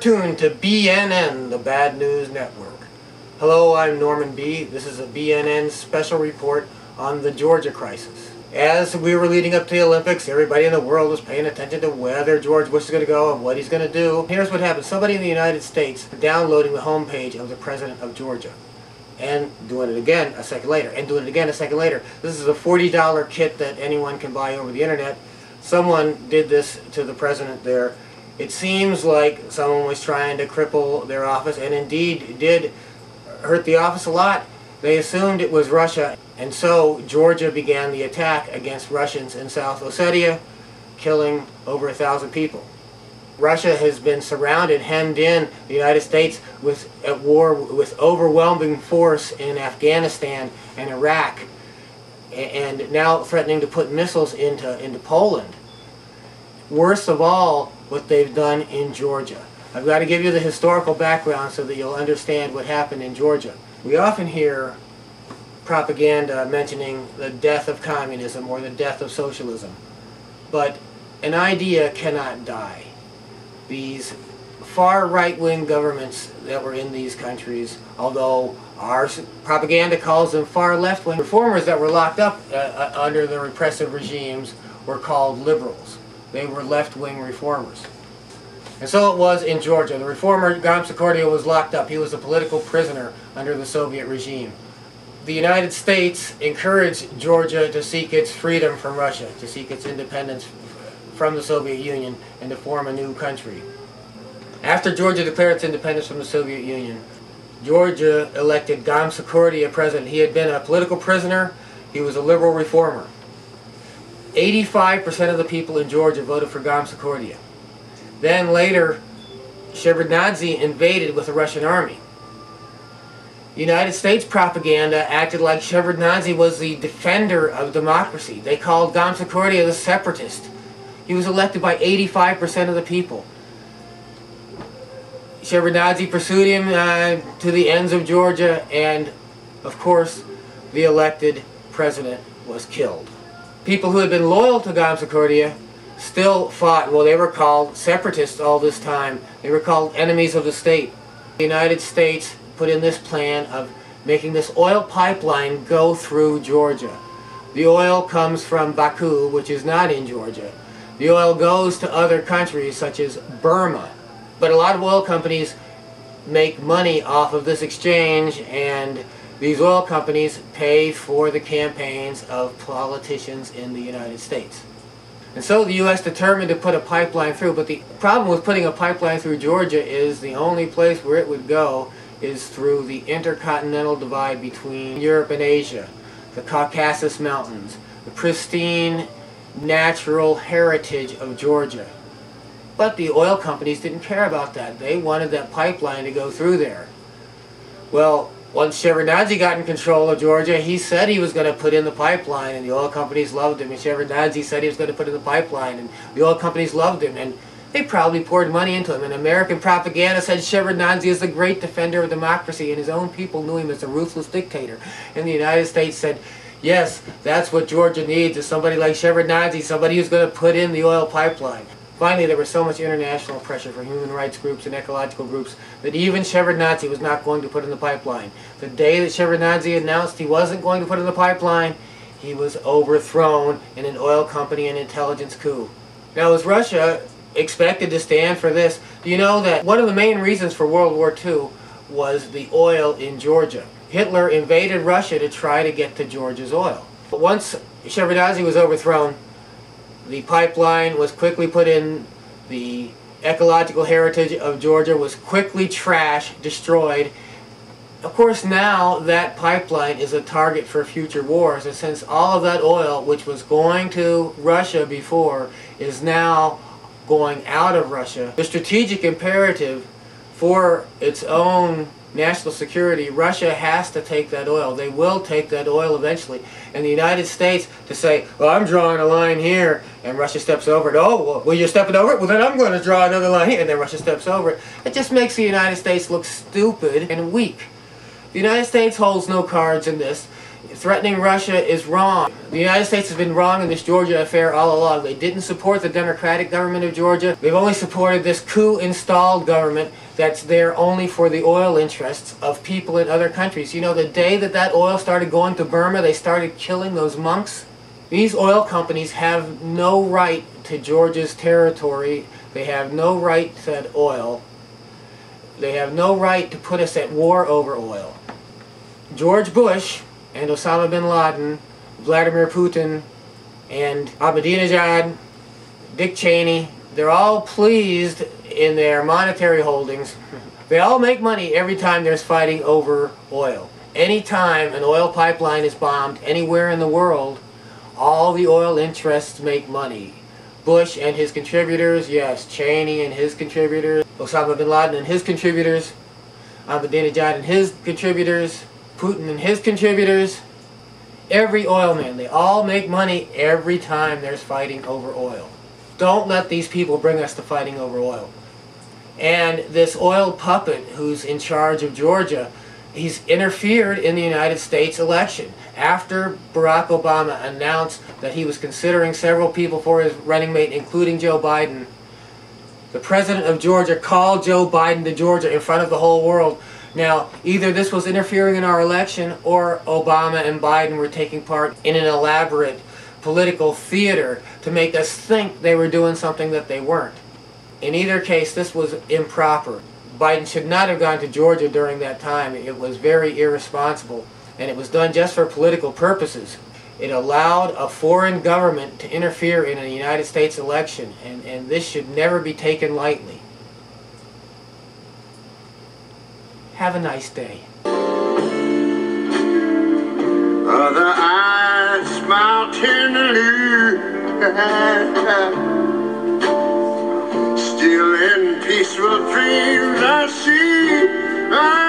tuned to BNN, the Bad News Network. Hello, I'm Norman B. This is a BNN special report on the Georgia crisis. As we were leading up to the Olympics, everybody in the world was paying attention to whether George Bush is going to go and what he's going to do. Here's what happened. Somebody in the United States downloading the homepage of the president of Georgia and doing it again a second later, and doing it again a second later. This is a $40 kit that anyone can buy over the internet. Someone did this to the president there. It seems like someone was trying to cripple their office, and indeed did hurt the office a lot. They assumed it was Russia, and so Georgia began the attack against Russians in South Ossetia, killing over 1,000 people. Russia has been surrounded, hemmed in, the United States was at war with overwhelming force in Afghanistan and Iraq, and now threatening to put missiles into Poland. Worst of all, what they've done in Georgia. I've got to give you the historical background so that you'll understand what happened in Georgia. We often hear propaganda mentioning the death of communism or the death of socialism, but an idea cannot die. These far right-wing governments that were in these countries, although our propaganda calls them far left-wing, reformers that were locked up under the repressive regimes were called liberals. They were left-wing reformers. And so it was in Georgia. The reformer Gamsakhurdia was locked up. He was a political prisoner under the Soviet regime. The United States encouraged Georgia to seek its freedom from Russia, to seek its independence from the Soviet Union, and to form a new country. After Georgia declared its independence from the Soviet Union, Georgia elected Gamsakhurdia president. He had been a political prisoner. He was a liberal reformer. 85% of the people in Georgia voted for Gamsakhurdia. Then later, Shevardnadze invaded with the Russian army. United States propaganda acted like Shevardnadze was the defender of democracy. They called Gamsakhurdia the separatist. He was elected by 85% of the people. Shevardnadze pursued him to the ends of Georgia, and of course, the elected president was killed. People who had been loyal to Gamsakhurdia still fought. Well, they were called separatists all this time. They were called enemies of the state. The United States put in this plan of making this oil pipeline go through Georgia. The oil comes from Baku, which is not in Georgia. The oil goes to other countries such as Burma. But a lot of oil companies make money off of this exchange, and these oil companies pay for the campaigns of politicians in the United States. And so the U.S. determined to put a pipeline through, but the problem with putting a pipeline through Georgia is the only place where it would go is through the intercontinental divide between Europe and Asia, the Caucasus Mountains, the pristine natural heritage of Georgia. But the oil companies didn't care about that. They wanted that pipeline to go through there. Well, once Shevardnadze got in control of Georgia, he said he was going to put in the pipeline, and the oil companies loved him. And Shevardnadze said he was going to put in the pipeline, and the oil companies loved him, and they probably poured money into him. And American propaganda said Shevardnadze is the great defender of democracy, and his own people knew him as a ruthless dictator. And the United States said, yes, that's what Georgia needs, is somebody like Shevardnadze, somebody who's going to put in the oil pipeline. Finally, there was so much international pressure from human rights groups and ecological groups that even Shevardnadze was not going to put in the pipeline. The day that Shevardnadze announced he wasn't going to put in the pipeline, he was overthrown in an oil company and intelligence coup. Now, was Russia expected to stand for this? Do you know that one of the main reasons for World War II was the oil in Georgia? Hitler invaded Russia to try to get to Georgia's oil. But once Shevardnadze was overthrown, the pipeline was quickly put in, the ecological heritage of Georgia was quickly trashed, destroyed. Of course, now that pipeline is a target for future wars, and since all of that oil, which was going to Russia before, is now going out of Russia, the strategic imperative for its own national security, Russia has to take that oil. They will take that oil eventually. And the United States to say, well, I'm drawing a line here, and Russia steps over it. Oh, well, you're stepping over it? Well, then I'm going to draw another line here, and then Russia steps over it. It just makes the United States look stupid and weak. The United States holds no cards in this. threatening Russia is wrong. The United States has been wrong in this Georgia affair all along. They didn't support the democratic government of Georgia. They've only supported this coup-installed government that's there only for the oil interests of people in other countries. You know, the day that that oil started going to Burma, they started killing those monks. These oil companies have no right to Georgia's territory. They have no right to that oil. They have no right to put us at war over oil. George Bush and Osama bin Laden, Vladimir Putin, and Ahmadinejad, Dick Cheney, they're all pleased in their monetary holdings. They all make money every time there's fighting over oil. Anytime an oil pipeline is bombed anywhere in the world, all the oil interests make money. Bush and his contributors, yes, Cheney and his contributors, Osama bin Laden and his contributors, Ahmadinejad and his contributors, Putin and his contributors, every oil man, they all make money every time there's fighting over oil. Don't let these people bring us to fighting over oil. And this oil puppet who's in charge of Georgia, he's interfered in the United States election. After Barack Obama announced that he was considering several people for his running mate, including Joe Biden, the president of Georgia called Joe Biden to Georgia in front of the whole world. Now, either this was interfering in our election, or Obama and Biden were taking part in an elaborate political theater to make us think they were doing something that they weren't. In either case, this was improper. Biden should not have gone to Georgia during that time. It was very irresponsible, and it was done just for political purposes. It allowed a foreign government to interfere in a United States election, and this should never be taken lightly. Have a nice day. Other eyes smile tenderly, still in peaceful dreams I see.